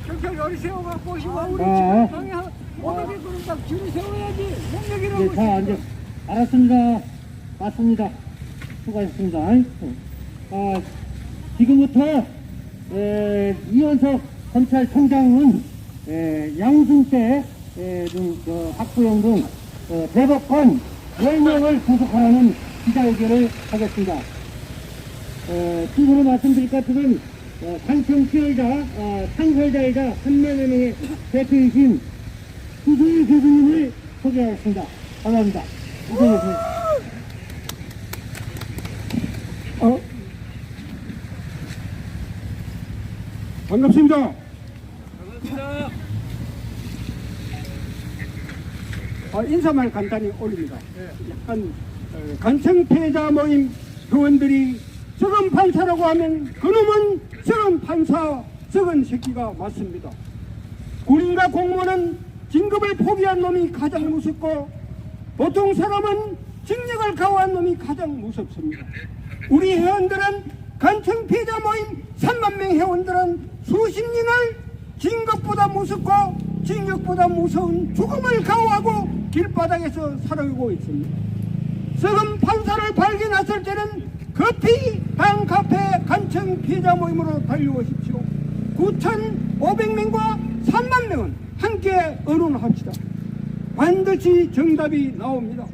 경찰 여리 세워가 보시고 우리 지금 방에 어떻게 그런다 줄이 세워야지 목력이라고. 네, 자, 이제 알았습니다. 맞습니다. 수고하셨습니다. 지금부터 이원석 검찰총장은 양승태 박부영 등 대법관 10명을 구속하라는 기자회견을 하겠습니다. 순서로 말씀드릴 것 같으면 간청 피해자, 상설자이자 한명의 대표이신 구승일 교수님을 소개하겠습니다. 감사합니다. 구승일 교수님. 반갑습니다. 인사말 간단히 올립니다. 약간 간청 피해자 모임 회원들이 썩은 판사라고 하면 그놈은 썩은 판사, 썩은 새끼가 맞습니다. 군인과 공무원은 진급을 포기한 놈이 가장 무섭고 보통 사람은 징역을 가호한 놈이 가장 무섭습니다. 우리 회원들은 간청 피해자 모임 3만 명 회원들은 수십 년을 진급보다 무섭고 징역보다 무서운 죽음을 가호하고 길바닥에서 살아오고 있습니다. 썩은 판사를 발견했을 때는 급히 당 카페 간청 피해자 모임으로 달려오십시오. 9,500명과 3만 명은 함께 의논합시다. 반드시 정답이 나옵니다.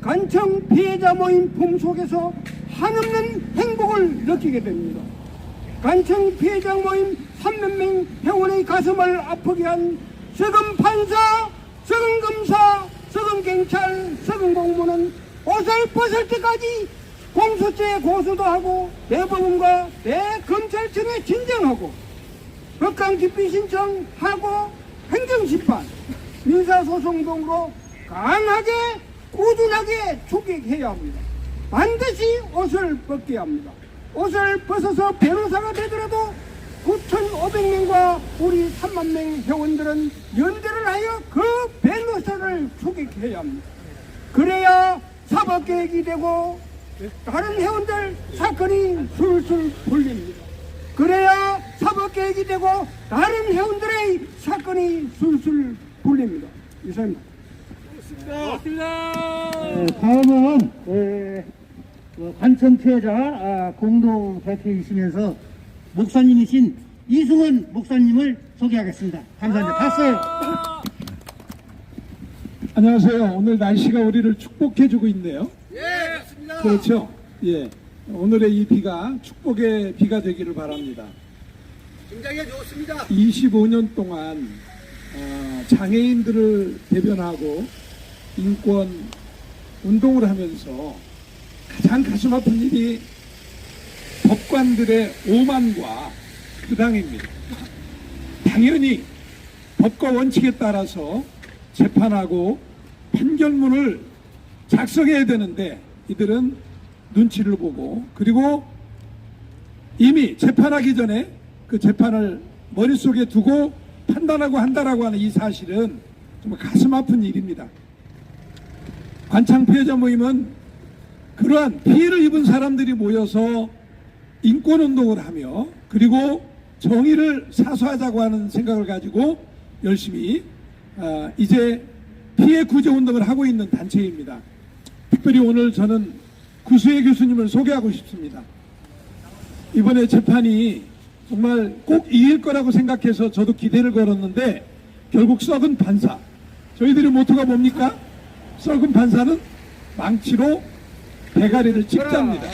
간청 피해자 모임 품속에서 한없는 행복을 느끼게 됩니다. 간청 피해자 모임 3만 명 회원의 가슴을 아프게 한 썩은 판사, 썩은 검사, 썩은 경찰, 썩은 공무원은 옷을 벗을 때까지 공소죄 고소도 하고 대법원과 대검찰청에 진정하고 법관 기피 신청하고 행정심판, 민사소송 등으로 강하게 꾸준하게 추격해야 합니다. 반드시 옷을 벗게 합니다. 옷을 벗어서 변호사가 되더라도 9,500명과 우리 3만 명 회원들은 연대를 하여 그 변호사를 추격해야 합니다. 그래야 사법개혁이 되고 다른 회원들 사건이 술술 풀립니다. 그래야 사법개혁이 되고 다른 회원들의 사건이 술술 풀립니다. 이상입니다. 다음은 간청 피해자 공동 대표이시면서 목사님이신 이승원 목사님을 소개하겠습니다. 감사합니다. 박수. 안녕하세요. 오늘 날씨가 우리를 축복해주고 있네요. 예, 맞습니다. 그렇죠. 예. 오늘의 이 비가 축복의 비가 되기를 바랍니다. 굉장히 좋습니다. 25년 동안 장애인들을 대변하고 인권 운동을 하면서 가장 가슴 아픈 일이 법관들의 오만과 부당입니다. 당연히 법과 원칙에 따라서 재판하고 판결문을 작성해야 되는데 이들은 눈치를 보고 그리고 이미 재판하기 전에 그 재판을 머릿속에 두고 판단하고 한다라고 하는 이 사실은 정말 가슴 아픈 일입니다. 관창 피해자 모임은 그러한 피해를 입은 사람들이 모여서 인권운동을 하며 그리고 정의를 사수하자고 하는 생각을 가지고 열심히 이제 피해 구제운동을 하고 있는 단체입니다. 특별히 오늘 저는 구수혜 교수님을 소개하고 싶습니다. 이번에 재판이 정말 꼭 이길 거라고 생각해서 저도 기대를 걸었는데 결국 썩은 판사. 저희들의 모토가 뭡니까? 썩은 판사는 망치로 대가리를 찍자입니다.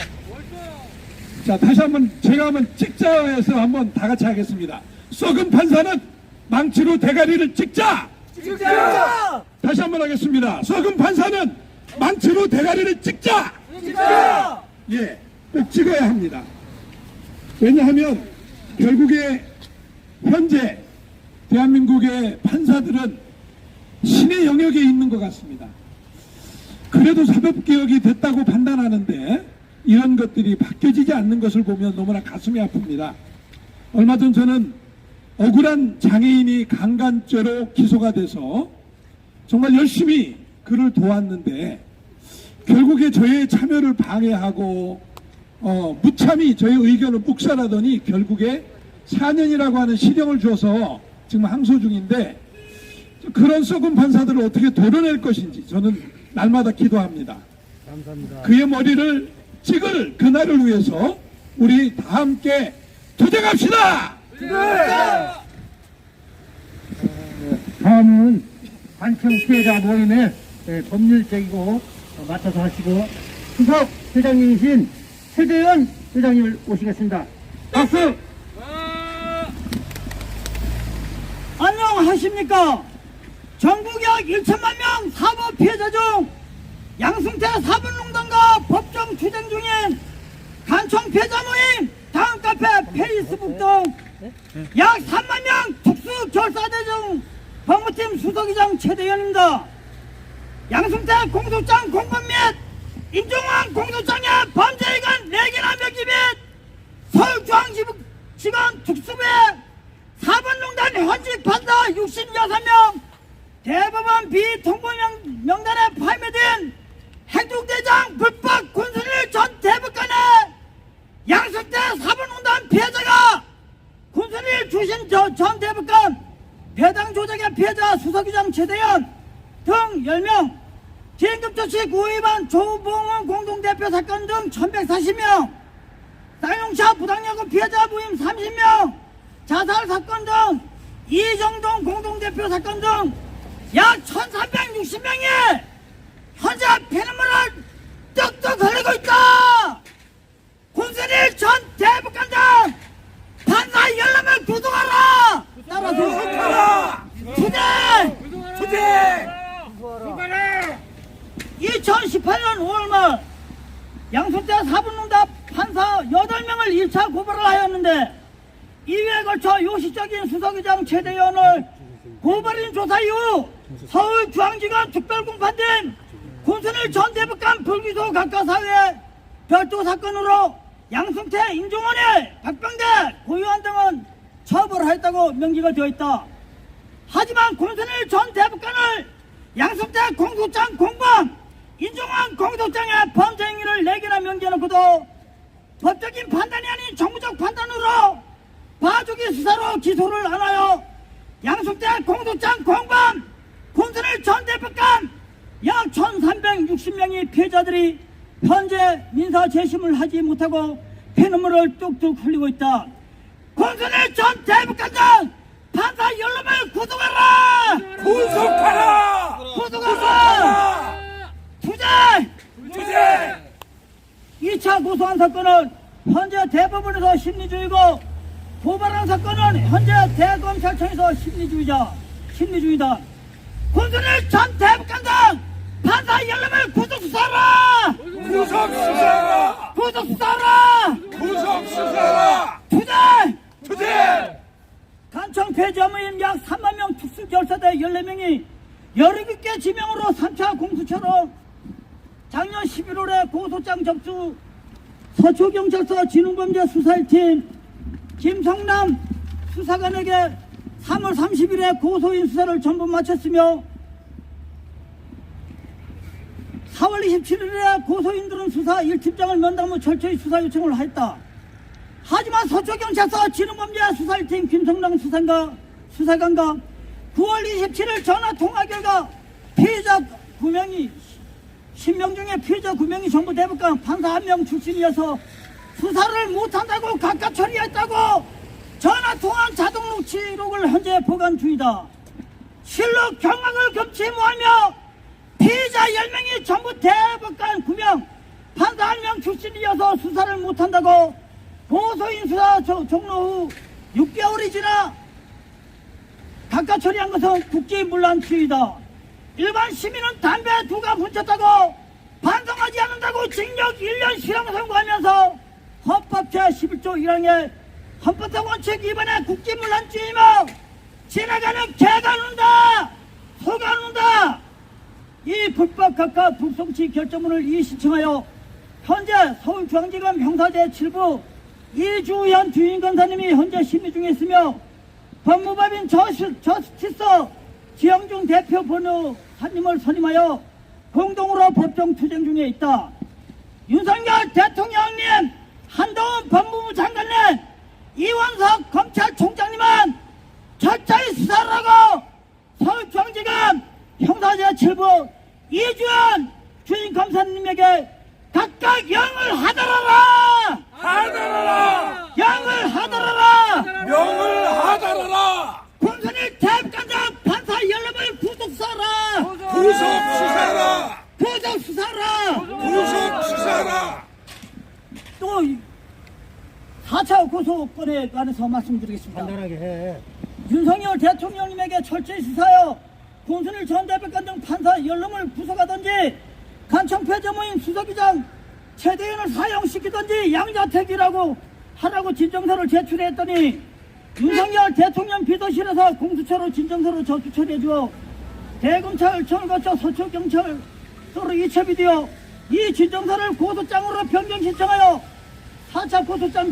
자, 다시 한번 제가 한번 찍자 해서 한번 다 같이 하겠습니다. 썩은 판사는 망치로 대가리를 찍자! 찍자! 다시 한번 하겠습니다. 썩은 판사는 망치로 대가리를 찍자! 찍자! 예, 꼭 찍어야 합니다. 왜냐하면 결국에 현재 대한민국의 판사들은 신의 영역에 있는 것 같습니다. 그래도 사법개혁이 됐다고 판단하는데 이런 것들이 바뀌어지지 않는 것을 보면 너무나 가슴이 아픕니다. 얼마 전 저는 억울한 장애인이 강간죄로 기소가 돼서 정말 열심히 그를 도왔는데 결국에 저의 참여를 방해하고 무참히 저의 의견을 묵살하더니 결국에 4년이라고 하는 실형을 줘서 지금 항소 중인데 그런 썩은 판사들을 어떻게 도려낼 것인지 저는 날마다 기도합니다. 감사합니다. 그의 머리를 찍을 그날을 위해서 우리 다 함께 투쟁합시다. 다음은 관청 피해자 모임의 법률 제기고 맡아서 하시고 수석 회장님이신 최대현 회장님을 모시겠습니다. 박수! 안녕하십니까. 전국 약 1천만 명 사법 피해자 중 양승태 사법농단과 법정 투쟁 중인 간청 피해자 모임 다음 카페 페이스북 등 약 3만 명 특수 결사대중 법무팀 수석이장 최대현입니다. 양승태 공소장 공범 및 임종환 공소장의 범죄의견 4개나 명기 및 서울중앙지검 특수부의 사법농단 현직 판사 66명 대법원 비통보 명단에 포함된 행동대장 불법 군수일 전 대법관의 양승태 사법농단 피해자가 군수일 주신 전 대법관 배당 조작의 피해자 수석이장 최대현 등 10명 긴급조치 구의반 조봉원 공동대표 사건 등 1140명 쌍용차 부당야구 피해자 모임 30명 자살 사건 등 이정동 공동대표 사건 등 약 1360명이 현재 피눈물을 뚝뚝 흘리고 있다. 군수일 전 대법관 등 판사 10명을 구속하라. 따라서 투쟁 2018년 5월 말 양승태 사법농단 판사 8명을 1차 고발을 하였는데 2회에 걸쳐 요시적인 수석의장 최대현을 고발인 조사 이후 서울중앙지검 특별공판된 군순일 전 대법관 불기소 각하사회 별도 사건으로 양승태, 임종원의 박병대, 고유한 등은 처벌하였다고 명기가 되어 있다. 하지만 군순일 전 대법관을 양승태 공소장 공범, 임종원 공소장의 범죄 행위를 4개나 명기해놓고도 법적인 판단이 아닌 정무적 판단으로 봐주기 수사로 기소를 안 하여 양승태 공소장 공범, 군순일 전 대법관 약 1360명의 피해자들이 현재 민사 재심을 하지 못하고 피눈물을 뚝뚝 흘리고 있다. 군순일 전 대법관 등 판사 10명을 구속하라! 구속하라! 투쟁! 2차 고소한 사건은 현재 대법원에서 심리중이고 고발한 사건은 현재 대검찰청에서 심리중이다. 군순일 전 대법관 등 판사 10명을 구속수사하라! 구속수사하라! 투쟁! 간청 피해자 모임 약 3만 명 특수 결사대 14명이 17개 지명으로 3차 공수처로 작년 11월에 고소장 접수 서초경찰서 진흥범죄 수사 1팀 김성남 수사관에게 3월 30일에 고소인 수사를 전부 마쳤으며 4월 27일에 고소인들은 수사 1팀장을 면담 후 철저히 수사 요청을 하였다. 하지만 서초경찰서 진흥범죄 수사 1팀 김성남 수사관과 9월 27일 전화 통화 결과 피해자 9명이 10명 중에 피해자 9명이 전부 대법관 판사 1명 출신이어서 수사를 못한다고 각각 처리했다고 전화통화 자동 녹취록을 현재 보관 중이다. 실로 경악을 금치무하며 피해자 10명이 전부 대법관 9명 판사 1명 출신이어서 수사를 못한다고 고소인 수사 종료 후 6개월이 지나 각각 처리한 것은 국기문란죄이다. 일반 시민은 담배 2갑 훔쳤다고 반성하지 않는다고 징역 1년 실형 선고하면서 헌법 제11조 1항의 헌법적 원칙 위반의 국기문란죄이며 지나가는 개가 눈다 소가 눈다. 이 불법 각하 북송치 결정문을 이의신청하여 현재 서울중앙지검 형사제 7부 이주현 주임검사님이 현재 심리 중에 있으며 법무법인 저스티스 지영중 대표 변호사님을 선임하여 공동으로 법정 투쟁 중에 있다. 윤석열 대통령님, 한동훈 법무부 장관님, 이원석 검찰총장님은 철저히 수사하고 서울중앙지검 형사제 7부 이주연 주임 검사님에게 각각 영을 하달하라! 하달하라! 영을 하달하라! 명을 하달하라! 군선일 대법관장 판사 10명을 구속수사하라! 구속수사라! 구속수사하라! 구속수사라! 또 4차 고소권에 관해서 말씀드리겠습니다. 간단하게 해. 윤석열 대통령님에게 철저히 수사하여 권순일 전 대법관 등 판사 10명을 구속하든지 간청패자 모임 수석이장 최대현을 사형시키든지 양자택일하고 하라고 진정서를 제출했더니 윤석열 대통령 비서실에서 공수처로 진정서를 접수 처리해주어 대검찰청을 거쳐 서초경찰서로 이첩이 되어 이 진정서를 고소장으로 변경 신청하여 4차 고소장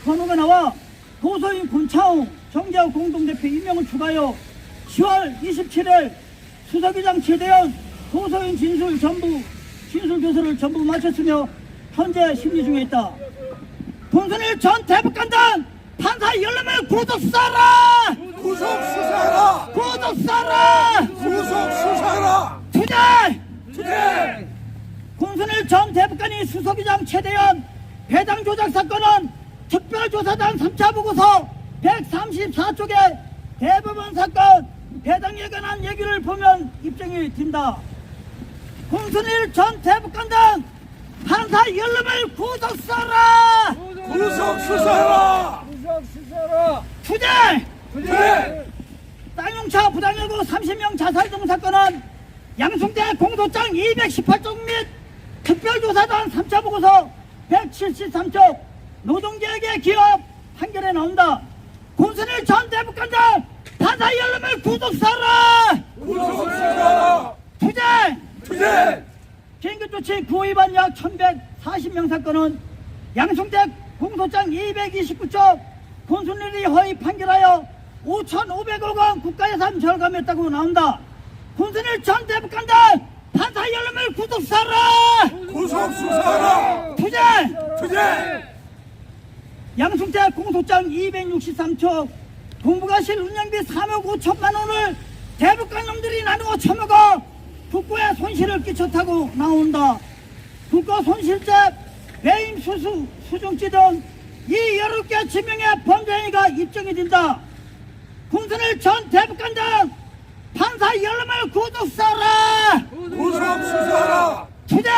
번호가 나와 고소인 권차웅 정재호 공동대표 임명을 추가하여 10월 27일 수석이장 최대현 고소인 진술 교수를 전부 마쳤으며 현재 심리 중에 있다. 권순일 전 대법관 등 판사 10명을 구속수사하라! 구속수사라! 구속수사하라! 구속수사라! 투쟁! 권순일 전 대법관이 수석이장 최대현 배당 조작 사건은 특별조사단 3차 보고서 134쪽에 대법원 사건 배당에 관한 얘기를 보면 입증이 된다. 권순일 전 대법관 등 판사 10명을 구속수사하라! 구속수사라! 투쟁! 투쟁! 땅용차 부당해고 30명 자살 등 사건은 양승태 공소장 218쪽 및 특별조사단 3차 보고서 173쪽 노동계획의 기업 판결에 나온다. 권순일 전 대법관 등 판사 10명을 구속수사하라! 구속수사라! 투쟁! 투쟁! 개인교조치 구호위반 약 1140명 사건은 양승태 공소장 229쪽 권순일이 허위 판결하여 5,500억 원 국가예산 절감했다고 나온다. 권순일 전 대법관 등 판사 10명을 구속수사하라! 구속수사라! 투쟁! 투쟁! 양승태 공소장 263쪽 공부가실 운영비 3억 5천만 원을 대법관 놈들이 나누어 처먹어 국고에 손실을 끼쳤다고 나온다. 국고 손실죄, 배임 수수, 수중지 등 이 여러 개 지명의 범죄 행위가 입증이 된다. 권순일 전 대법관 등 판사 10명을 구속수사하라! 구속수사라! 투쟁!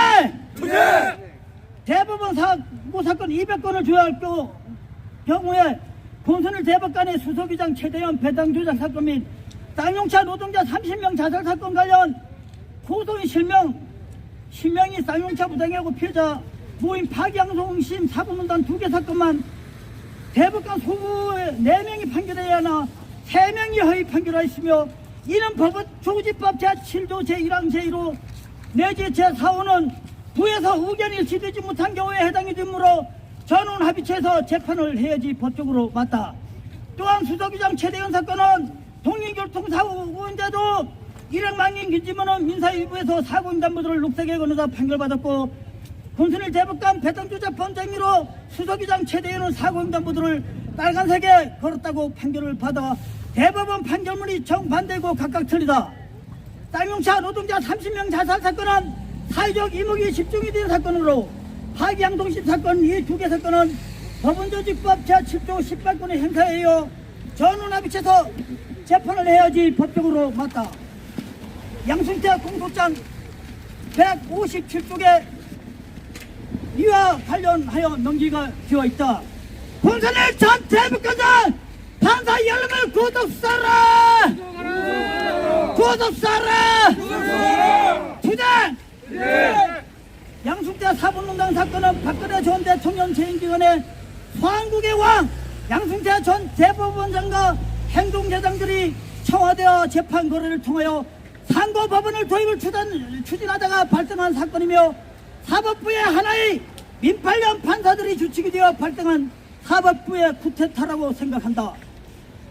투쟁! 대법원 사건 200건을 조회할 경우에 권순일 대법관의 수석이장 최대현 배당 조작 사건 및 쌍용차 노동자 30명 자살 사건 관련 고소인 실명이 쌍용차 부당해고 피해자 모임 파기양송심 사고문단 2개 사건만 대법관 소부의 4명이 판결해야 하나 3명이 허위 판결하였으며 이는 법원 조지법 제7조 제1항 제1호 내지 제4호는 부에서 의견이 일치되지 못한 경우에 해당이 되므로 전원 합의체에서 재판을 해야지 법적으로 맞다. 또한 수석이장 최대현 사건은 독립교통사고인데도 일행망인 김지문은 민사일부에서 사고인단부들을 녹색에 건너다 판결받았고 권순일 대법관 배당조작 범죄행위로 수석이장 최대현은 사고인단부들을 빨간색에 걸었다고 판결을 받아 대법원 판결문이 정반대고 각각 틀리다. 쌍용차 노동자 30명 자살 사건은 사회적 이목이 집중이 된 사건으로 파기양동심 사건 이 2개 사건은 법원조직법 제7조 18권의 행사에 이어 전원합의체에서 재판을 해야지 법적으로 맞다. 양승태 공소장 157쪽에 이와 관련하여 명기가 되어 있다. 권순일 전 대법관장 판사 10명을 구속수사하라! 구속수사하라! 투쟁! 양승태 사법농단 사건은 박근혜 전 대통령 재임 기간에 서한국의 왕 양승태 전 대법원장과 행동대장들이 청와대와 재판 거래를 통하여 상고법원을 도입을 추진하다가 발생한 사건이며 사법부의 하나의 민팔련 판사들이 주축이 되어 발생한 사법부의 쿠데타라고 생각한다.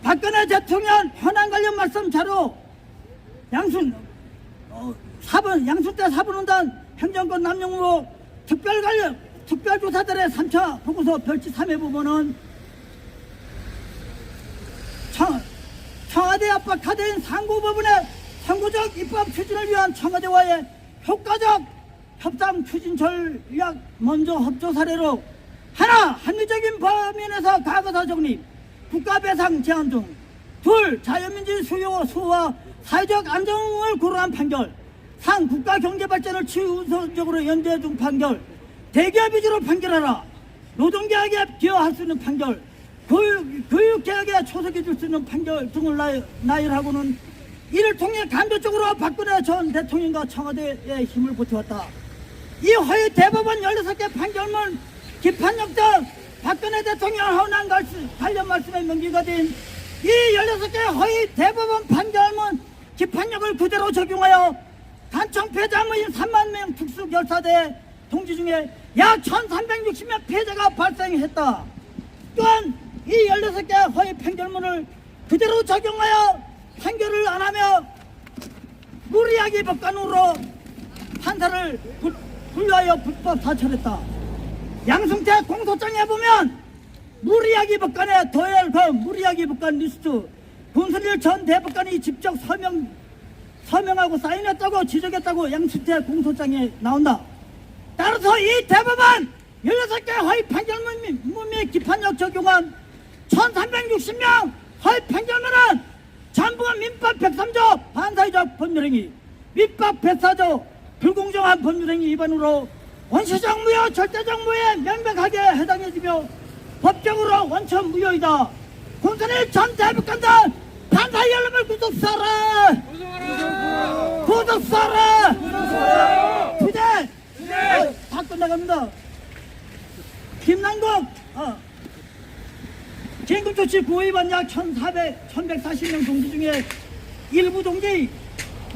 박근혜 대통령 현안 관련 말씀 자료 양순 양순 때 사분운단 행정권 남용 의혹 특별조사단의 3차 보고서 별지 3회 부분은 청와대 압박 카드인 상고법원의 선구적 입법 추진을 위한 청와대와의 효과적 협상 추진 전략 먼저 협조 사례로 하나, 합리적인 범위 내에서 과거사 정립, 국가배상 제한 등 둘, 자유민주주의 수호와 사회적 안정을 고려한 판결 3. 국가 경제 발전을 최우선적으로 연대 중 판결 대기업 위주로 판결하라 노동계약에 기여할 수 있는 판결 교육계약에 초석해 줄 수 있는 판결 등을 나열하고는 이를 통해 간접적으로 박근혜 전 대통령과 청와대의 힘을 보태왔다. 이 허위 대법원 16개 판결문 기판역등 박근혜 대통령 헌안 관련 말씀에 명기가 된 이 16개 허위 대법원 판결문 기판역을 그대로 적용하여 단청 패자 모임 3만 명 특수결사대 동지 중에 약 1360명 피해자가 발생했다. 또한 이 16개 허위 판결문을 그대로 적용하여 판결을 안 하며 무리하게 법관으로 판사를 분류하여 불법 사찰했다. 양승태 공소장에 보면 무리하게 법관에 더해야 할 무리하게 법관 리스트 권순일 전 대법관이 직접 서명하고 사인했다고 지적했다고 양승태 공소장에 나온다. 따라서 이 대법원 16개 허위 판결문 및 기판력 적용한 1360명 허위 판결문은 전부 민법 103조 반사회적 법률행위 민법 104조 불공정한 법률행위 위반으로 원시적 무효 절대적 무효에 명백하게 해당해지며 법적으로 원천 무효이다. 권순일 전 대법관들 판사 연름을 구속사라 구속사라 투쟁 다 끝나갑니다. 김남국 긴급조치 구의원 약 1140명 동지 중에 일부 동지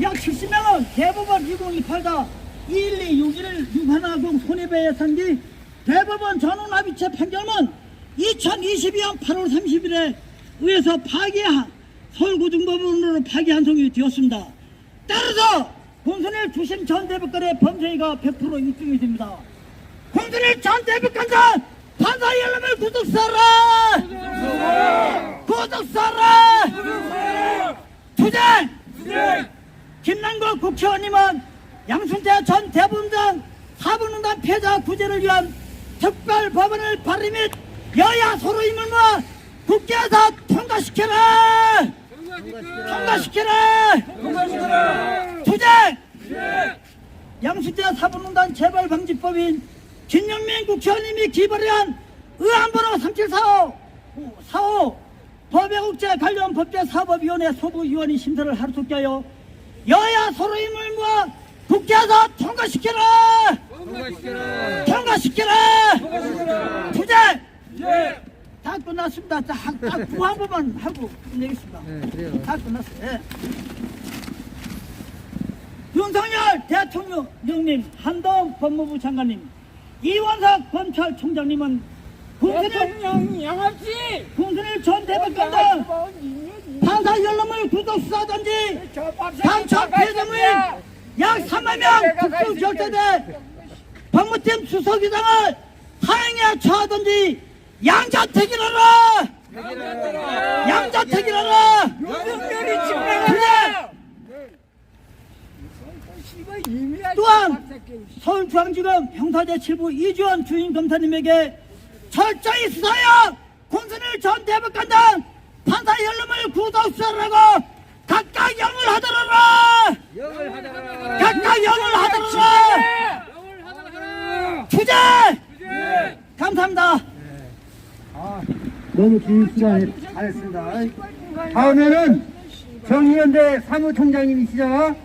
약 70명은 대법원 2018다 2126110 손해배상기 대법원 전원합의체 판결문 2022년 8월 30일에 의해서 서울고등법원으로 파기한 송이 되었습니다. 따라서 권순일 주심 전 대법관의 범죄가 100% 입증이 됩니다. 권순일 전 대법관들 판사 연름을 구속사라 구속사라 투쟁 김남국 국회의원님은 양순태 전 대법원장 사법농단 피해자 구제를 위한 특별법안을 발의 및 여야 서로 힘을 모아 국회에서 통과시켜라 투쟁 양순태 사법농단 재발방지법인 김영민 국회의원님이 기발한 의안번호 3745 법외국제 관련 법제사법위원회 소부위원이 심사를 하루속히 하여 여야 서로 힘을 모아 국회에서 통과시켜라 투쟁 다 끝났습니다. 딱 구 한 번만 하고 끝내겠습니다. 다 끝났어요. 예. 윤석열 대통령님, 한동 법무부 장관님, 이원석 검찰총장님은 권순일 전 대법관 판사 연름을 구속수사든지 단청 폐쇄무인 약 3만 명 특수결사대 법무팀 수석이장을 사형에 처하든지 양자택일하라 윤석열이 집행하라. 또한 서울중앙지검 형사제 7부 이주원 주임검사님에게 철저히 수사하여 권순일 전 대법관 등 판사 연름을 구속수사하라고 각각 영을 하더라라 투쟁 감사합니다. 너무 긴 시간에 잘했습니다. 다음에는 정의연대 사무총장님이시자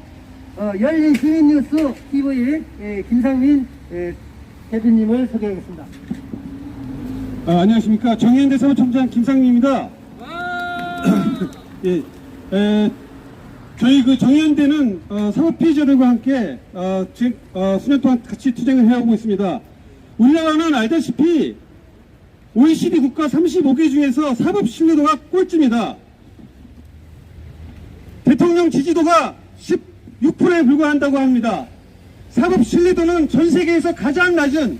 열린 시민뉴스 TV 김상민 대표님을 소개하겠습니다. 안녕하십니까. 정의연대 사무총장 김상민입니다. 예, 저희 정의연대는 산업피해자들과 함께 수년 동안 같이 투쟁을 해오고 있습니다. 우리나라는 알다시피 OECD 국가 35개 중에서 사법 신뢰도가 꼴찌입니다. 대통령 지지도가 16%에 불과한다고 합니다. 사법 신뢰도는 전 세계에서 가장 낮은,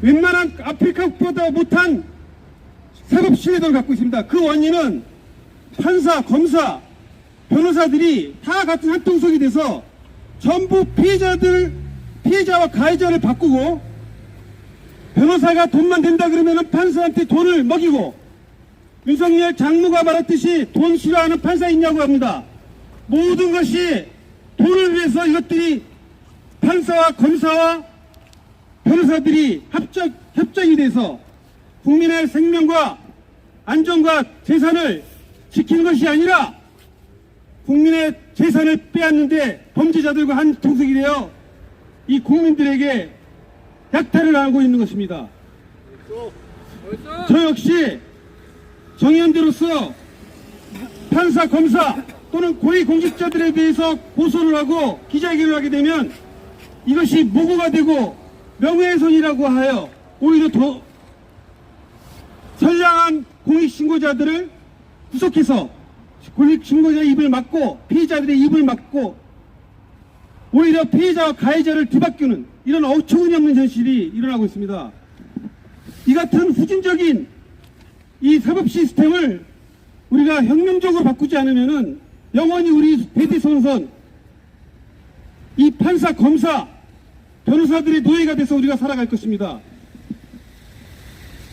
웬만한 아프리카보다 못한 사법 신뢰도를 갖고 있습니다. 그 원인은 판사, 검사, 변호사들이 다 같은 한통속이 돼서 전부 피해자와 가해자를 바꾸고, 변호사가 돈만 된다 그러면 판사한테 돈을 먹이고, 윤석열 장모가 말했듯이 돈 싫어하는 판사 있냐고 합니다. 모든 것이 돈을 위해서 이것들이 판사와 검사와 변호사들이 협정이 돼서 국민의 생명과 안전과 재산을 지키는 것이 아니라 국민의 재산을 빼앗는데 범죄자들과 한 통속이 되어 이 국민들에게 약탈을 하고 있는 것입니다. 저 역시 정의연대로서 판사, 검사 또는 고위공직자들에 대해서 고소를 하고 기자회견을 하게 되면 이것이 무고가 되고 명예훼손이라고 하여 오히려 더 선량한 공익신고자들을 구속해서 공익신고자의 입을 막고 피해자들의 입을 막고 오히려 피해자와 가해자를 뒤바꾸는 이런 어처구니없는 현실이 일어나고 있습니다. 이 같은 후진적인 이 사법 시스템을 우리가 혁명적으로 바꾸지 않으면은 영원히 우리 대대손손 이 판사, 검사, 변호사들의 노예가 돼서 우리가 살아갈 것입니다.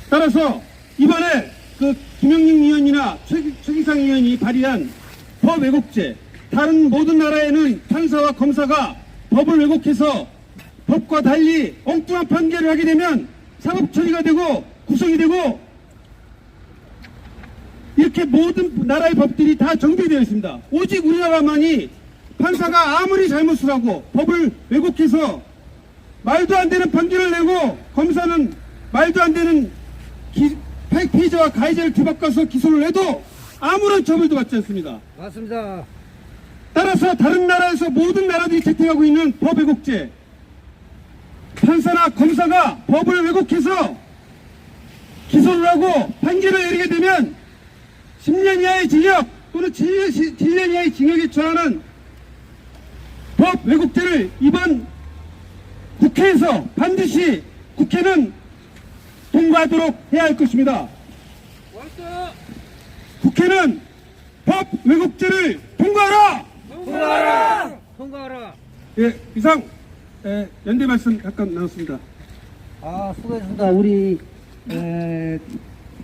따라서 이번에 그 김영림 의원이나 최기상 의원이 발의한 법 왜곡죄, 다른 모든 나라에는 판사와 검사가 법을 왜곡해서 법과 달리 엉뚱한 판결을 하게 되면 사법 처리가 되고 구속이 되고 이렇게 모든 나라의 법들이 다 정비되어 있습니다. 오직 우리나라만이 판사가 아무리 잘못을 하고 법을 왜곡해서 말도 안 되는 판결을 내고 검사는 말도 안 되는 피해자와 가해자를 뒤바꿔서 기소를 해도 아무런 처벌도 받지 않습니다. 맞습니다. 따라서 다른 나라에서 모든 나라들이 채택하고 있는 법 왜곡죄, 판사나 검사가 법을 왜곡해서 기소를 하고 판결을 내리게 되면 10년 이하의 징역 또는 7년 이하의 징역에 처하는 법 왜곡죄를 이번 국회에서 반드시 국회는 통과하도록 해야 할 것입니다. 국회는 법 왜곡죄를 통과하라! 통과하라! 통과하라. 예, 이상 연대 말씀 잠깐 나눴습니다. 수고하셨습니다. 우리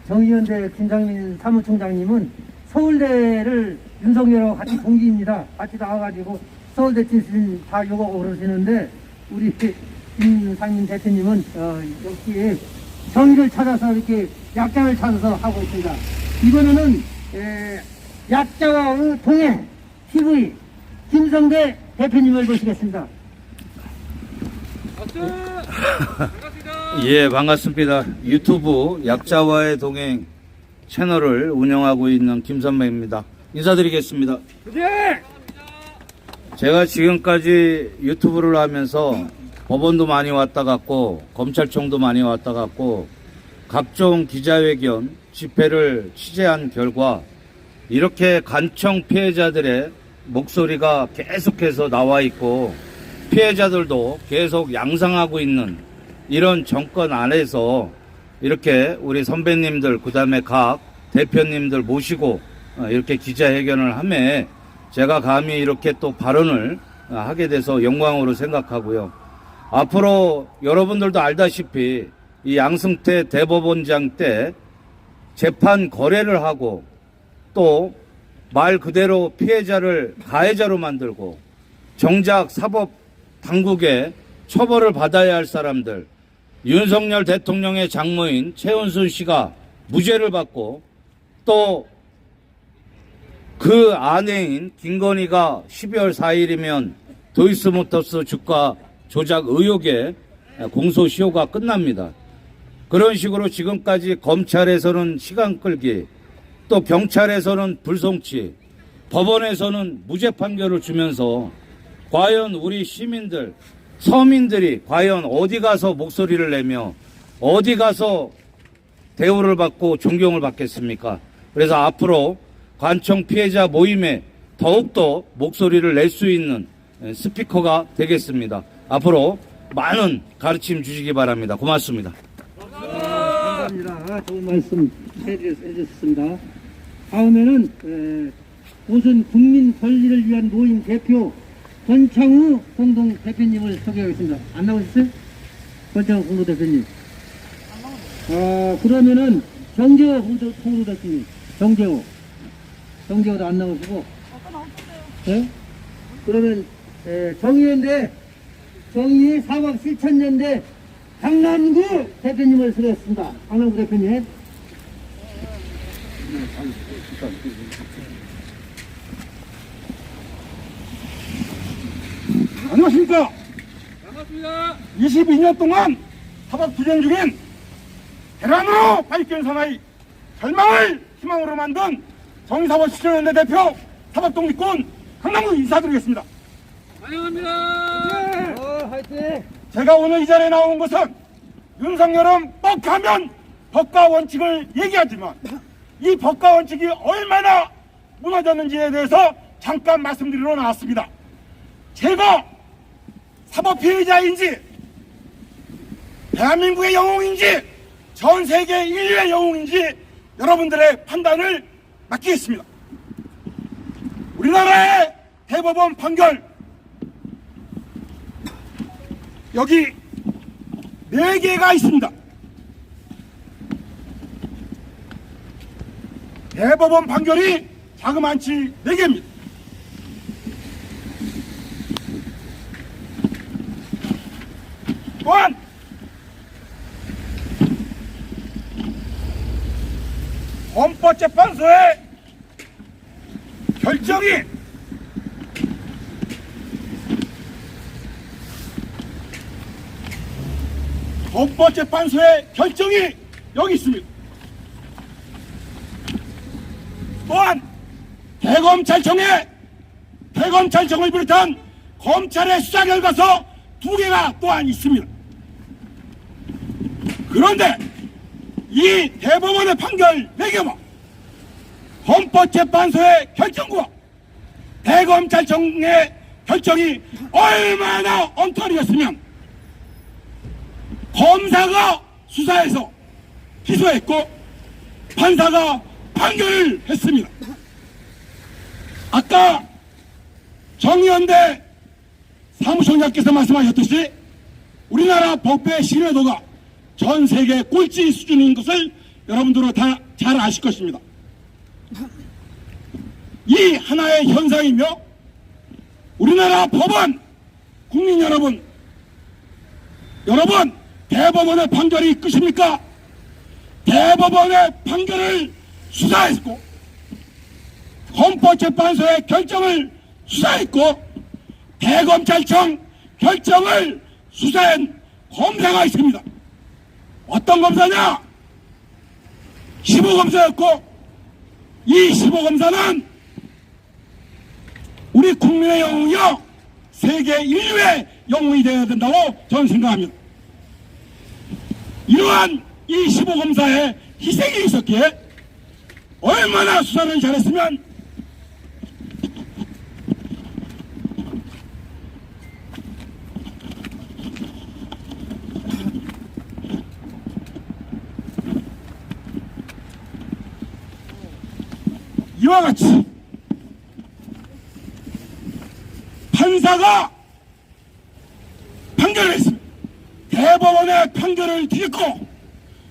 정의연대 김상민 사무총장님은 서울대를 윤석열하고 같이 동기입니다. 같이 나와가지고 서울대 출신 다 욕하고 그러시는데 우리 김상민 대표님은 역시 정의를 찾아서 이렇게 약자를 찾아서 하고 있습니다. 이번에는 약자와의 동행 TV 김성대 대표님을 모시겠습니다. 예, 반갑습니다. 유튜브 약자와의 동행 채널을 운영하고 있는 김선배입니다. 인사드리겠습니다. 제가 지금까지 유튜브를 하면서 법원도 많이 왔다 갔고 검찰청도 많이 왔다 갔고 각종 기자회견 집회를 취재한 결과 이렇게 간청 피해자들의 목소리가 계속해서 나와 있고 피해자들도 계속 양상하고 있는 이런 정권 안에서 이렇게 우리 선배님들 그다음에 각 대표님들 모시고 이렇게 기자회견을 하며 제가 감히 이렇게 또 발언을 하게 돼서 영광으로 생각하고요. 앞으로 여러분들도 알다시피 이 양승태 대법원장 때 재판 거래를 하고 또 말 그대로 피해자를 가해자로 만들고 정작 사법 당국에 처벌을 받아야 할 사람들 윤석열 대통령의 장모인 최은순 씨가 무죄를 받고 또 그 아내인 김건희가 12월 4일이면 도이치모터스 주가 조작 의혹에 공소시효가 끝납니다. 그런 식으로 지금까지 검찰에서는 시간 끌기, 또 경찰에서는 불송치, 법원에서는 무죄 판결을 주면서 과연 우리 시민들, 서민들이 과연 어디 가서 목소리를 내며 어디 가서 대우를 받고 존경을 받겠습니까? 그래서 앞으로 관청 피해자 모임에 더욱더 목소리를 낼 수 있는 스피커가 되겠습니다. 앞으로 많은 가르침 주시기 바랍니다. 고맙습니다. 감사합니다. 좋은 말씀 해주셨습니다. 다음에는 우선 국민 권리를 위한 모임 대표 권창우 공동 대표님을 소개하겠습니다. 안 나오셨어요? 권창우 공동 대표님. 그러면은 정재호 공동 대표님. 정재호도 안 나오시고. 네? 그러면 정의연대 정의 사법 실천연대 강남구 대표님을 소개했습니다. 강남구 대표님. 안녕하십니까. 반갑습니다. 22년 동안 사법 투쟁 중인 대란으로 발견 사나이 절망을 희망으로 만든 정의사법 실천연대 대표 사법독립군 강남구 인사드리겠습니다. 화이팅! 제가 오늘 이 자리에 나온 것은 윤석열은 뻑하면 법과 원칙을 얘기하지만 이 법과 원칙이 얼마나 무너졌는지에 대해서 잠깐 말씀드리러 나왔습니다. 제가 사법 피해자인지 대한민국의 영웅인지 전 세계 인류의 영웅인지 여러분들의 판단을 맡기겠습니다. 우리나라의 대법원 판결 여기 4개가 있습니다. 대법원 판결이 자그만치 4개입니다. 또한 헌법재판소의 결정이 헌법재판소의 결정이 여기 있습니다. 또한 대검찰청을 비롯한 검찰의 수사결과서 2개가 또한 있습니다. 그런데 이 대법원의 판결 4개와 헌법재판소의 결정과 대검찰청의 결정이 얼마나 엉터리였으면 검사가 수사해서 기소했고 판사가 판결을 했습니다. 아까 정의연대 사무총장께서 말씀하셨듯이 우리나라 법의 신뢰도가 전 세계 꼴찌 수준인 것을 여러분들은 다 잘 아실 것입니다. 이 하나의 현상이며 우리나라 법원 국민 여러분 대법원의 판결이 끝입니까? 대법원의 판결을 수사했고 헌법재판소의 결정을 수사했고 대검찰청 결정을 수사한 검사가 있습니다. 어떤 검사냐? 15검사였고 이 15검사는 우리 국민의 영웅이요 세계 인류의 영웅이 되어야 된다고 저는 생각합니다. 이러한 이 15검사의 희생이 있었기에 얼마나 수사를 잘했으면 이와 같이 판사가 판결을 했습니다. 대법원의 판결을 뒤집고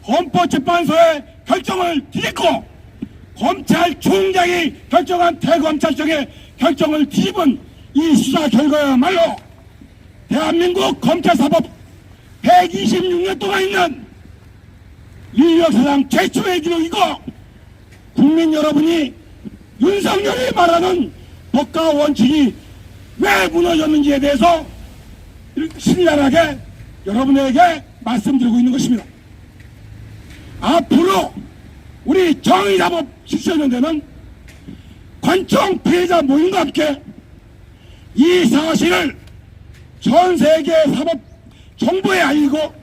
헌법재판소의 결정을 뒤집고 검찰총장이 결정한 대검찰청의 결정을 뒤집은 이 수사 결과야말로 대한민국 검찰사법 126년 동안 있는 인류 역사상 최초의 기록이고 국민 여러분이 윤석열이 말하는 법과 원칙이 왜 무너졌는지에 대해서 신랄하게 여러분에게 말씀드리고 있는 것입니다. 앞으로 우리 정의사법 실천연대는 관청 피해자 모임과 함께 이 사실을 전 세계 사법 정부에 알리고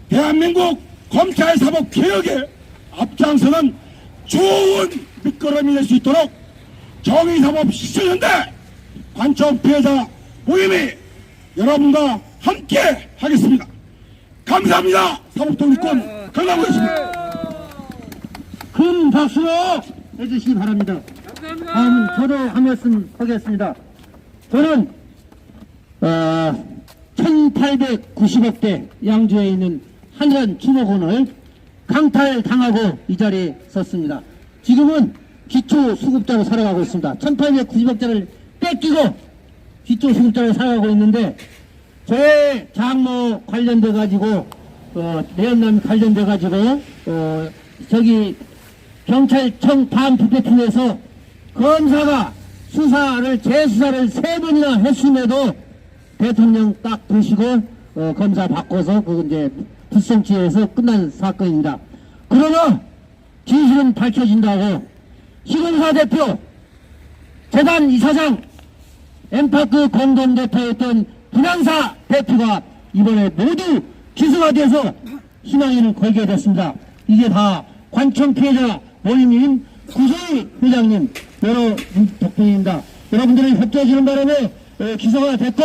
대한민국 검찰 사법 개혁에 앞장서는 좋은 밑거름이 될 수 있도록 정의사법 시청연대 관청 피해자 모임이 여러분과 함께 하겠습니다. 감사합니다. 사법독립권 건강하겠습니다. 큰 박수로 해주시기 바랍니다. 다음은 저도 한 말씀 하겠습니다. 저는 1890억대 양주에 있는 한전 주목원을 강탈당하고 이 자리에 섰습니다. 지금은 기초수급자로 살아가고 있습니다. 1890억대를 뺏기고 기초수급자로 살아가고 있는데 저의 장모 관련돼 가지고 내연남 관련돼 가지고 저기 경찰청 반부패팀에서 검사가 재수사를 3번이나 했음에도 대통령 딱 보시고 검사 바꿔서 그 이제 불송치에서 끝난 사건입니다. 그러나 진실은 밝혀진다고 시공사 대표, 재단 이사장, 엠파크 공동대표였던 분양사 대표가 이번에 모두 기소가 돼서 희망을 걸게 됐습니다. 이게 다 관청 피해자 모임인 구소희 회장님 여러 덕분입니다. 여러분들이 협조해 주는 바람에 기소가 됐고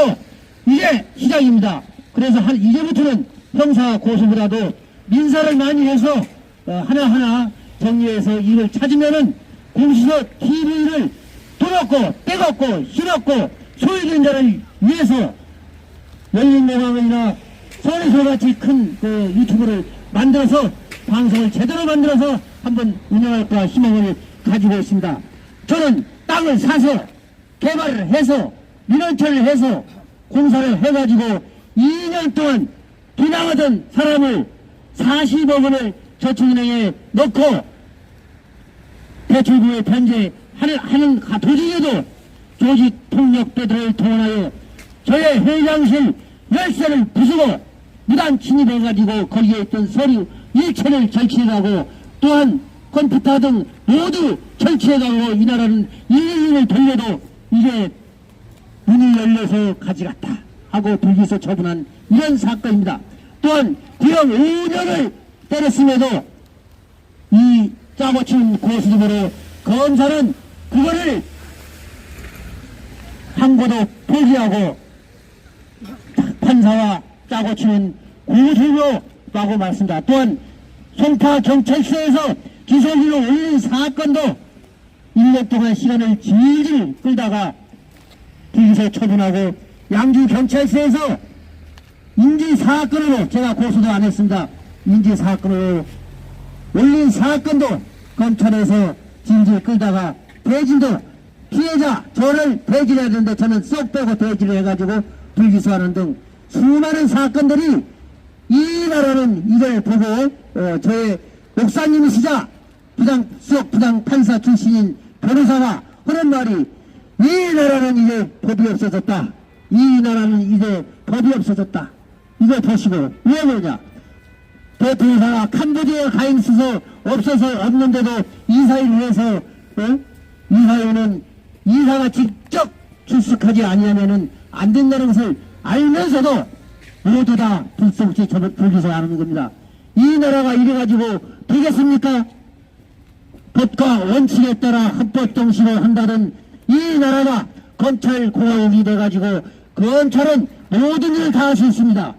이제 시작입니다. 그래서 이제부터는 형사 고소보다도 민사를 많이 해서 하나하나 정리해서 이걸 찾으면은 공수처 TV를 돌았고 떼었고 실었고 소외된 자를 위해서 열린매방이나 서울에서같이 큰 유튜브를 만들어서 방송을 제대로 만들어서 한번 운영할까 희망을 가지고 있습니다. 저는 땅을 사서 개발을 해서 민원철을 해서 공사를 해가지고 2년 동안 비난하던 사람을 40억 원을 저축은행에 넣고 대출부에 변제하는 도중에도 조직폭력배들을 동원하여 저의 회장실 열쇠를 부수고 무단 침입해가지고 거기에 있던 서류 일체를 절취해가고 또한 컴퓨터 등 모두 절취해가고 이 나라는 111을 돌려도 이제 문이 열려서 가져갔다 하고 불기소 처분한 이런 사건입니다. 또한 구형 5년을 때렸음에도 이 짜고 치는 고수적으로 검사는 그거를 항고도 포기하고 판사와 짜고 치는 고수로라고 말씀니다. 또한 송파 경찰서에서 기소비로 올린 사건도 1년 동안 시간을 질질 끌다가 불기소 처분하고 양주 경찰서에서 인지사건으로 제가 고소도 안 했습니다. 인지사건으로 올린 사건도 검찰에서 질질 끌다가 대질도 피해자 저를 대질해야 되는데 저는 쏙 빼고 대질을 해가지고 불기소하는 등 수많은 사건들이 이 나라는 이걸 보고 저의 목사님이시자 수석 부장판사 출신인 변호사가 하는 말이 이 나라는 이제 법이 없어졌다. 이 나라는 이제 법이 없어졌다. 이거 보시고 왜 그러냐. 대표이사가 캄보디아 가인 수소 없어서 없는데도 이사를 위해서 이사회는 이사가 직접 출석하지 아니하면은 안 된다는 것을 알면서도 모두 다 불송치 불기소하는 겁니다. 이 나라가 이래가지고 되겠습니까? 법과 원칙에 따라 합법정신을 한다는 이 나라가 검찰 공화국이 돼가지고 검찰은 모든 일을 다 할 수 있습니다.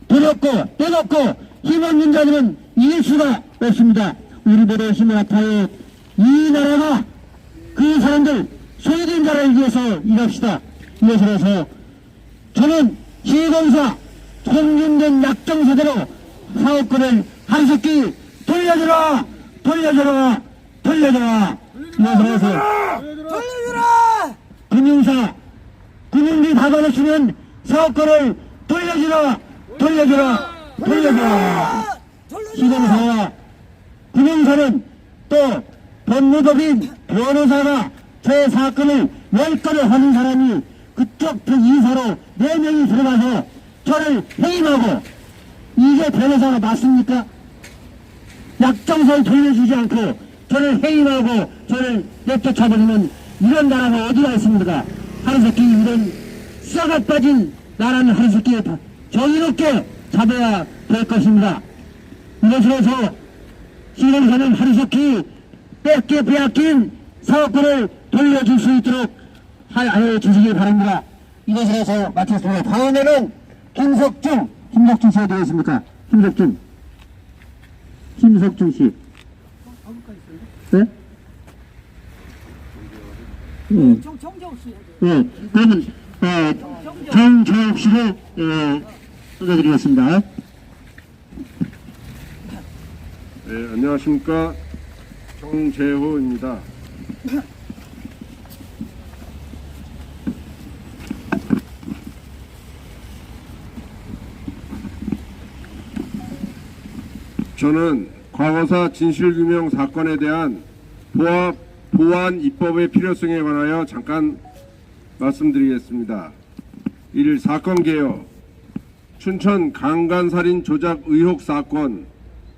두렵고 뜨겁고 힘없는 자들은 이길 수가 없습니다. 우리 모두 힘을 합하여 이 나라가 그 사람들 소외된 자를 위해서 일합시다. 이것을 해서 저는 시공사 공인된 약정서대로 사업권을 한석기 돌려주라 돌려주라 돌려주라 이것을 해서 돌려주라! 금융비 다 받아주면 사업권을 돌려주라 돌려주라 돌려주라. 시공사와 금융사는 또 법무법인 변호사가 제 사건을 10건을 하는 사람이 그쪽 이사로 4명이 들어가서 저를 해임하고 이게 변호사가 맞습니까? 약정서를 돌려주지 않고 저를 해임하고 저를 내쫓아버리면 이런 나라가 어디가 있습니까? 하루새끼 이런 썩어 빠진 나라는 하루새끼 정의롭게 잡아야 될 것입니다. 이것으로서 시공사는 하루새끼 뺏겨 빼앗긴 사업권을 돌려줄 수 있도록 알려주시기 바랍니다. 이것을 해서 마치겠습니다. 다음에는 김석중 씨가 되겠습니까? 김석중 씨. 네? 정재욱 씨. 네. 그러면 정재욱 씨를 소개드리겠습니다. 네, 안녕하십니까. 정재호입니다. 저는 과거사 진실규명 사건에 대한 보완 입법의 필요성에 관하여 잠깐 말씀드리겠습니다. 1. 사건 개요. 춘천 강간살인 조작 의혹 사건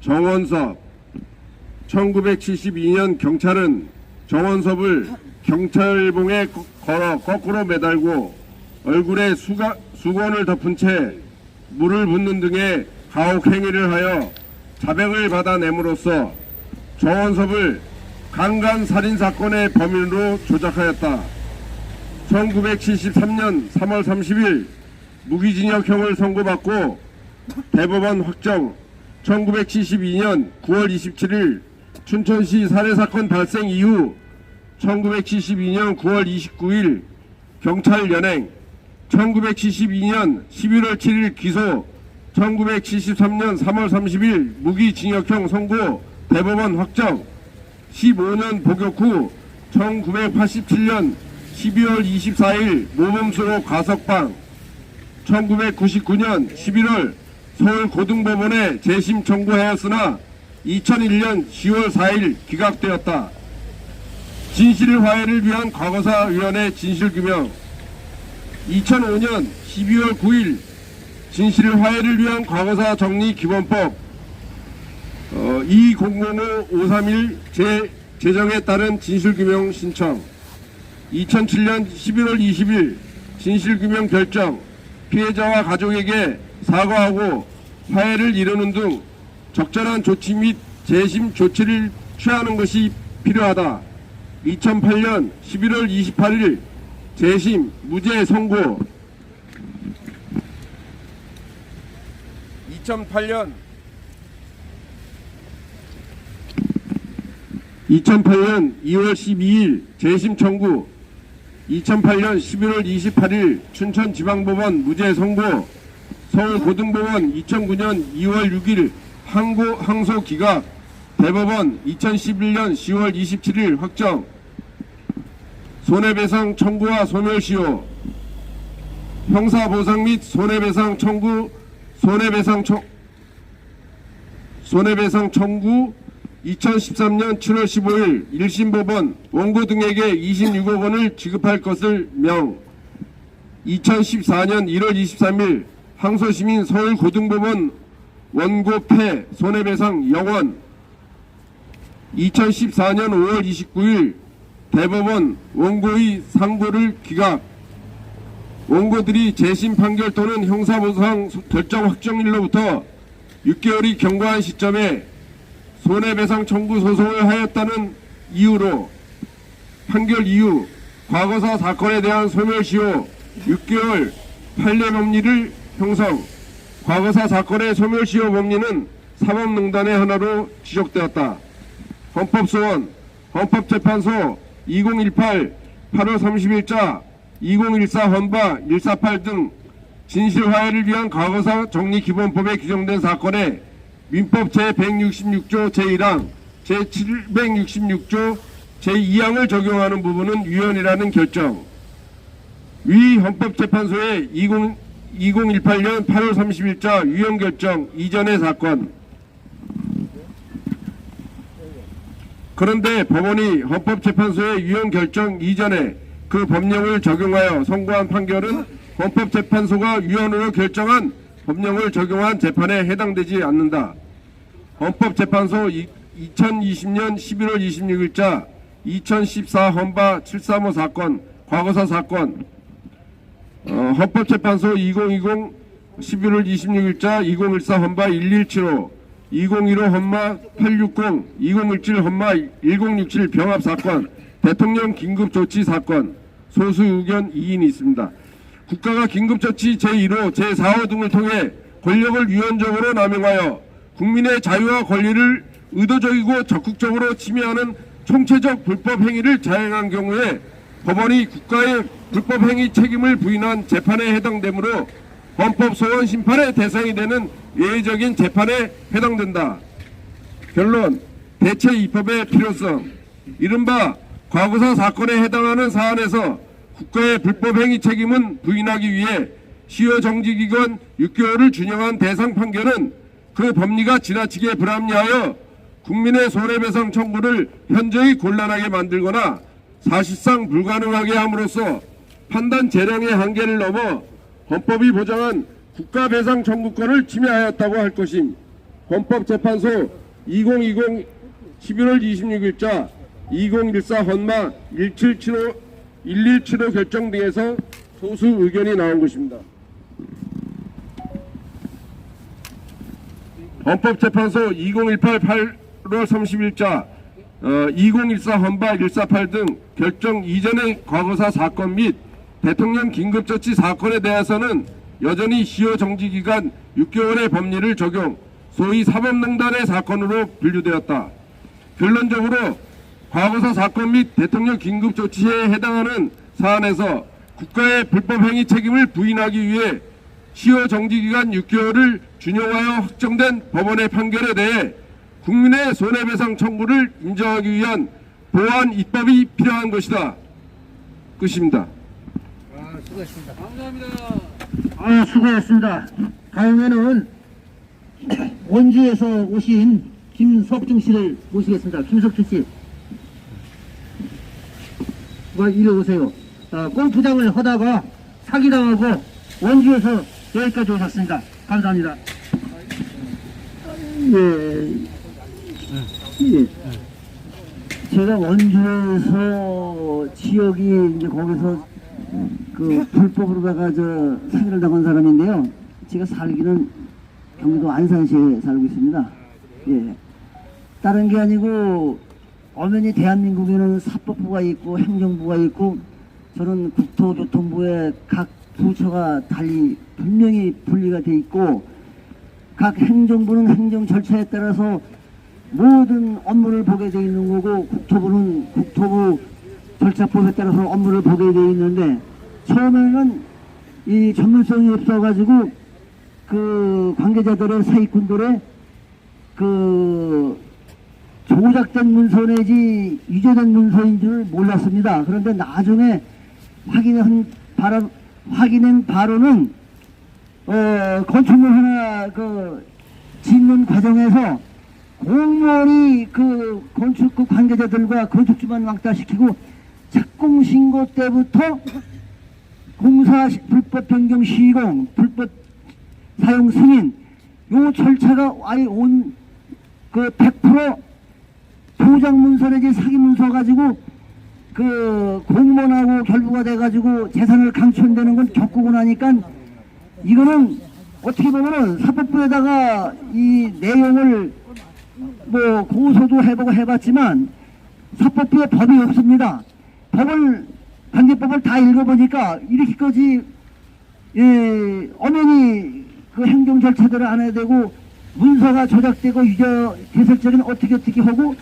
정원섭. 1972년 경찰은 정원섭을 경찰봉에 걸어 거꾸로 매달고 얼굴에 수건을 덮은 채 물을 붓는 등의 가혹 행위를 하여 자백을 받아냄으로써 정원섭을 강간살인 사건의 범인으로 조작하였다. 1973년 3월 30일 무기징역형을 선고받고 대법원 확정. 1972년 9월 27일 춘천시 살해사건 발생 이후 1972년 9월 29일 경찰 연행, 1972년 11월 7일 기소, 1973년 3월 30일 무기징역형 선고, 대법원 확정, 15년 복역 후 1987년 12월 24일 모범수로 가석방, 1999년 11월 서울고등법원에 재심 청구하였으나 2001년 10월 4일 기각되었다. 진실화해를 위한 과거사위원회 진실규명. 2005년 12월 9일 진실화해를 위한 과거사 정리 기본법 2005-531 제정에 따른 진실규명 신청. 2007년 11월 20일 진실규명 결정. 피해자와 가족에게 사과하고 화해를 이루는 등 적절한 조치 및 재심 조치를 취하는 것이 필요하다. 2008년 11월 28일 재심 무죄 선고. 2008년 2월 12일 재심 청구. 2008년 11월 28일 춘천지방법원 무죄 선고. 서울고등법원 2009년 2월 6일 항소 기각. 대법원 2011년 10월 27일 확정. 손해배상 청구와 소멸시효. 형사보상 및 손해배상 청구 2013년 7월 15일 1심 법원 원고 등에게 26억 원을 지급할 것을 명. 2014년 1월 23일 항소심인 서울고등법원 원고 패 손해배상 0원. 2014년 5월 29일 대법원 원고의 상고를 기각. 원고들이 재심 판결 또는 형사보상 결정 확정일로부터 6개월이 경과한 시점에 손해배상 청구 소송을 하였다는 이유로 판결 이후 과거사 사건에 대한 소멸시효 6개월 판례 법리를 형성. 과거사 사건의 소멸시효 법리는 사법농단의 하나로 지적되었다. 헌법소원 헌법재판소 2018 8월 30일자 2014 헌바 148 등 진실화해를 위한 과거사 정리기본법에 규정된 사건에 민법 제166조 제1항 제766조 제2항을 적용하는 부분은 위헌이라는 결정. 위 헌법재판소의 2018년 8월 30일자 위헌 결정 이전의 사건. 그런데 법원이 헌법재판소의 위헌 결정 이전에 그 법령을 적용하여 선고한 판결은 헌법재판소가 위헌으로 결정한 법령을 적용한 재판에 해당되지 않는다. 헌법재판소 2020년 11월 26일자 2014 헌바 735 사건 과거사 사건. 헌법재판소 2020 11월 26일자 2014 헌바 1175 2015 헌마 860 2017 헌마 1067 병합 사건 대통령 긴급조치 사건, 소수 의견 2인이 있습니다. 국가가 긴급조치 제1호, 제4호 등을 통해 권력을 유연적으로 남용하여 국민의 자유와 권리를 의도적이고 적극적으로 침해하는 총체적 불법 행위를 자행한 경우에 법원이 국가의 불법 행위 책임을 부인한 재판에 해당되므로 헌법 소원 심판의 대상이 되는 예외적인 재판에 해당된다. 결론, 대체 입법의 필요성. 이른바 과거사 사건에 해당하는 사안에서 국가의 불법 행위 책임은 부인하기 위해 시효 정지기간 6개월을 준용한 대상 판결은 그 법리가 지나치게 불합리하여 국민의 손해배상 청구를 현저히 곤란하게 만들거나 사실상 불가능하게 함으로써 판단 재량의 한계를 넘어 헌법이 보장한 국가배상 청구권을 침해하였다고 할 것임. 헌법재판소 2020 11월 26일자 2014 헌마 1175 결정 등에서 소수 의견이 나온 것입니다. 헌법재판소 2018 8월 30일자 2014 헌바 148 등 결정 이전의 과거사 사건 및 대통령 긴급조치 사건에 대해서는 여전히 시효 정지기간 6개월의 법리를 적용, 소위 사법농단의 사건으로 분류되었다. 결론적으로 과거사 사건 및 대통령 긴급조치에 해당하는 사안에서 국가의 불법행위 책임을 부인하기 위해 시효 정지기간 6개월을 준용하여 확정된 법원의 판결에 대해 국민의 손해배상 청구를 인정하기 위한 보완 입법이 필요한 것이다. 끝입니다. 수고하셨습니다. 다음에는 원주에서 오신 김석중 씨를 모시겠습니다. 김석중 씨. 이리 오세요. 골프장을 하다가 사기당하고 원주에서 여기까지 오셨습니다. 감사합니다. 예. 제가 원주에서 지역이 이제 거기서 그 불법으로다가 사기를 당한 사람인데요. 제가 살기는 경기도 안산시에 살고 있습니다. 예. 다른 게 아니고 엄연히 대한민국에는 사법부가 있고 행정부가 있고 저는 국토교통부의 각 부처가 달리 분명히 분리가 돼 있고 각 행정부는 행정 절차에 따라서 모든 업무를 보게 돼 있는 거고 국토부는 국토부 절차법에 따라서 업무를 보게 돼 있는데 처음에는 이 전문성이 없어가지고 그 관계자들의 세입꾼들의 그 조작된 문서 내지 위조된 문서인 줄 몰랐습니다. 그런데 나중에 확인한 바로는 건축물 하나 짓는 과정에서 공무원이 그 건축국 관계자들과 건축주만 왕따시키고 착공 신고 때부터 공사 불법 변경 시공, 불법 사용 승인 요 절차가 아예 온 그 100% 조작 문서 내지 사기 문서 가지고 그 공무원하고 결부가 돼가지고 재산을 강천되는 건 겪고 나니까 이거는 어떻게 보면은 사법부에다가 이 내용을 뭐 고소도 해보고 해봤지만 사법부에 법이 없습니다. 관계법을 다 읽어보니까 이렇게까지 엄연히 그 행정 절차들을 안 해야 되고 문서가 조작되고 개설적인 어떻게 하고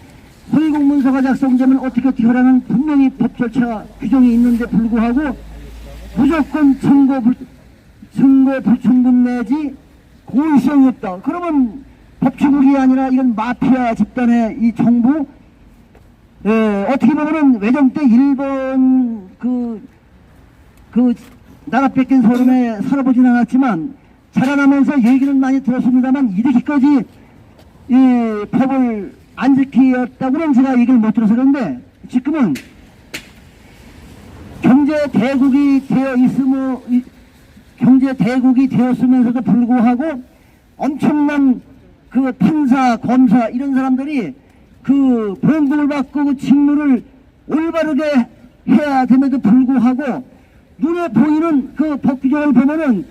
허위공 문서가 작성되면 어떻게 하라는 분명히 법 절차 규정이 있는데 불구하고 무조건 증거 불충분 내지 고의성이 없다. 그러면 법치국이 아니라 이건 마피아 집단의 이 정부 어떻게 보면은 외정 때 일본 그 나라 뺏긴 소름에 살아보진 않았지만 자라나면서 얘기는 많이 들었습니다만 이렇게까지 이 법을 안 지키었다고는 제가 얘기를 못 들어서 그런데 지금은 경제 대국이 되었으면서도 불구하고 엄청난 그 판사, 검사 이런 사람들이 그 봉급을 받고 그 직무를 올바르게 해야 됨에도 불구하고 눈에 보이는 그 법 규정을 보면은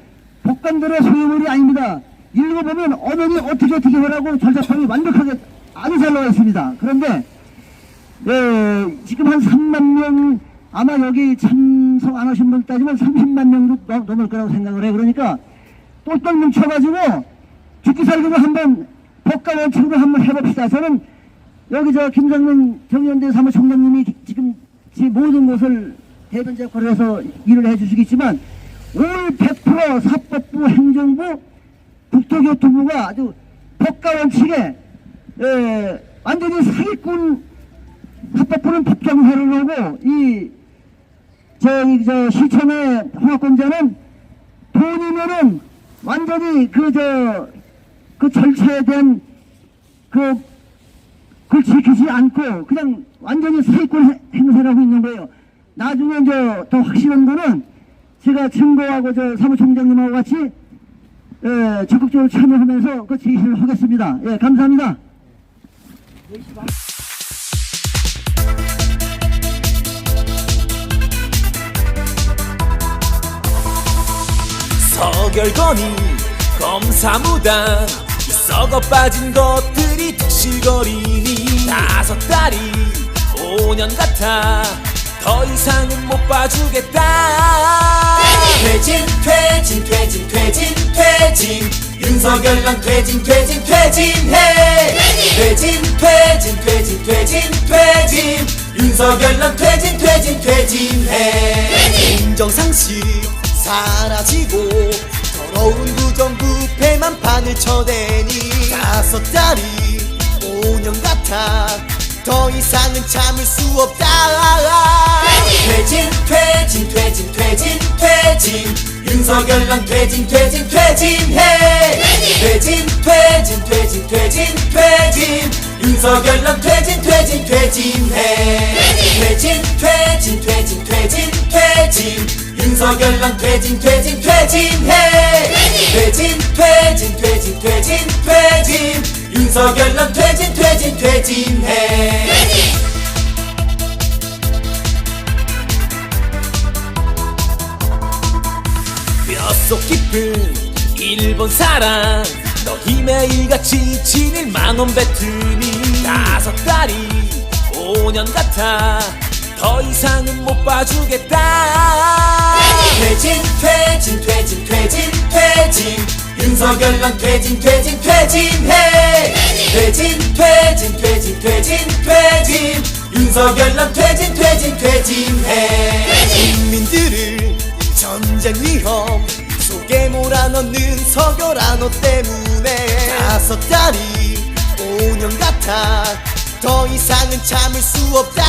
법관들의 소유물이 아닙니다. 읽어보면 엄연히 어떻게 하라고 절차법이 완벽하게 아주 잘 나와 있습니다. 그런데 지금 한 3만 명, 아마 여기 참석 안 하신 분 따지면 30만 명도 넘을 거라고 생각을 해요. 그러니까 똘똘 뭉쳐가지고 죽기 살기로 한번 법과 원칙으로 한번 해봅시다. 저는 여기 김성민 정의연대 사무총장님이 지금 제 모든 것을 대변 역할을 해서 일을 해주시겠지만 오늘 100% 사법부, 행정부, 국토교통부가 아주 법과 원칙에 완전히 사기꾼, 사법부는 법정회를 하고 시청의 홍합권자는 돈이면은 완전히 그 절차에 대한 그걸 지키지 않고 그냥 완전히 사기꾼 행사를 하고 있는 거예요. 나중에 더 확실한 거는 제가 증거하고 사무총장님하고 같이 적극적으로 참여하면서 그 제시를 하겠습니다. 예, 감사합니다. 서결건이 검사무당 이 썩어 빠진 것들이 득실거리니 5달이 5년 같아 더 이상은 못 봐주겠다. 퇴진 퇴진 퇴진 퇴진 퇴진 윤석열랑 퇴진 퇴진 퇴진해. 퇴진 퇴진 퇴진 퇴진 퇴진 윤석열랑 퇴진 퇴진 퇴진해. 공정상식 사라지고 더러운 부정부패만 판을 쳐대니 5달이 5년 같아 더 이상은 참을 수 없다. 퇴진 퇴진 퇴진 퇴진 퇴진 윤석열랑 퇴진 퇴진 퇴진해. 퇴진 퇴진 퇴진 퇴진 퇴진 윤석열랑 퇴진 퇴진 퇴진해. 퇴진 퇴진 퇴진 퇴진 퇴진 윤석열랑 퇴진 퇴진 퇴진해. 퇴진 퇴진 퇴진 퇴진 퇴진 윤석열랑 퇴진 퇴진 퇴진해. 뼛속 깊은 일본 사랑 너희 매일같이 진일 만원 뱉으니 5달이 5년 같아 더 이상은 못 봐주겠다. 퇴진 퇴진 퇴진 퇴진 퇴진 윤석열랑 퇴진 퇴진 퇴진해. 퇴진 퇴진 퇴진 퇴진 퇴진 윤석열랑 퇴진 퇴진 퇴진해. 국민들을 전쟁 위험 속에 몰아넣는 서결한 너 때문에 5달이 5년 같아 더 이상은 참을 수 없다.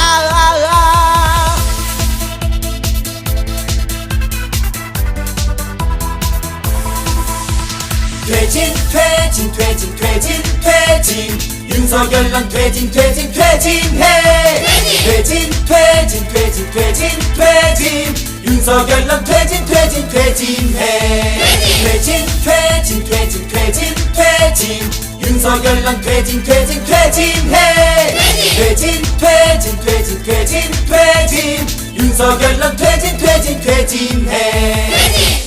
퇴진 퇴진 퇴진 퇴진 퇴진 윤석열랑 퇴진 퇴진 퇴진해. 퇴진 퇴진 퇴진 퇴진 퇴진 윤석열랑 퇴진 퇴진 퇴진해. 퇴진 퇴진 퇴진 퇴진 퇴진 윤석열랑 퇴진 퇴진 퇴진해. 퇴진 퇴진 퇴진 퇴진 퇴진 윤석열랑 퇴진 퇴진 퇴진해.